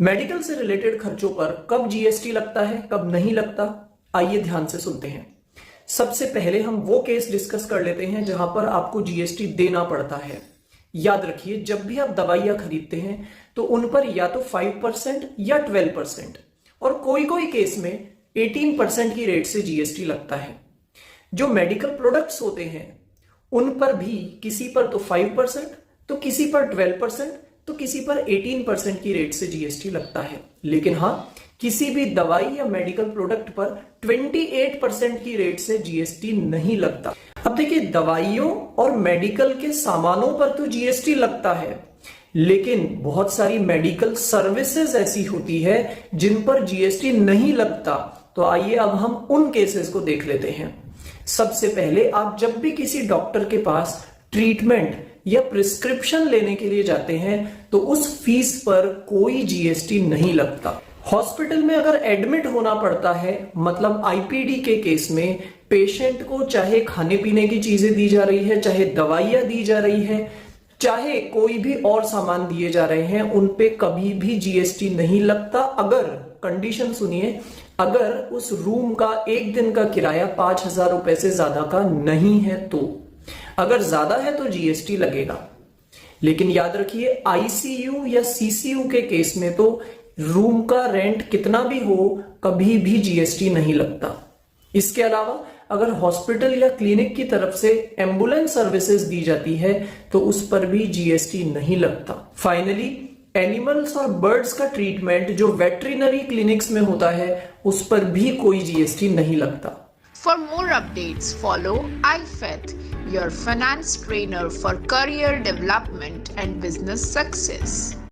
Medical से related खर्चों पर कब जीएसटी लगता है, कब नहीं लगता, आइए ध्यान से सुनते हैं। सबसे पहले हम वो केस डिस्कस कर लेते हैं जहां पर आपको जीएसटी देना पड़ता है। याद रखिए, जब भी आप दवाइयां खरीदते हैं तो उन पर या तो 5% या 12% और कोई कोई केस में 18% की रेट से जीएसटी लगता है। जो मेडिकल प्रोडक्ट्स होते हैं उन पर भी किसी पर तो 5%, तो किसी पर 12%, तो किसी पर 18% की रेट से जीएसटी लगता है। लेकिन हाँ, किसी भी दवाई या मेडिकल प्रोडक्ट पर 28% की रेट से जीएसटी नहीं लगता। अब देखिए, दवाइयों और मेडिकल के सामानों पर तो जीएसटी लगता है, लेकिन बहुत सारी मेडिकल सर्विसेज ऐसी होती है जिन पर जीएसटी नहीं लगता। तो आइए अब हम उन केसेस को देख लेते हैं। सबसे पहले, आप जब भी किसी डॉक्टर के पास ट्रीटमेंट या प्रिस्क्रिप्शन लेने के लिए जाते हैं तो उस फीस पर कोई जीएसटी नहीं लगता। हॉस्पिटल में अगर एडमिट होना पड़ता है, मतलब आईपीडी के केस में पेशेंट को चाहे खाने पीने की चीजें दी जा रही है, चाहे दवाइयां दी जा रही है, चाहे कोई भी और सामान दिए जा रहे हैं, उन पे कभी भी जीएसटी नहीं लगता। अगर कंडीशन सुनिए, अगर उस रूम का एक दिन का किराया 5,000 रुपए से ज्यादा का नहीं है तो। अगर ज्यादा है तो जीएसटी लगेगा। लेकिन याद रखिए, आईसीयू या सीसीयू के केस में तो रूम का रेंट कितना भी हो, कभी भी जीएसटी नहीं लगता। इसके अलावा अगर हॉस्पिटल या क्लिनिक की तरफ से एम्बुलेंस सर्विसेज दी जाती है तो उस पर भी जीएसटी नहीं लगता। फाइनली, एनिमल्स और बर्ड्स का ट्रीटमेंट जो वेटरिनरी क्लिनिक्स में होता है उस पर भी कोई जीएसटी नहीं लगता। For more updates, follow iFET, your finance trainer for career development and business success.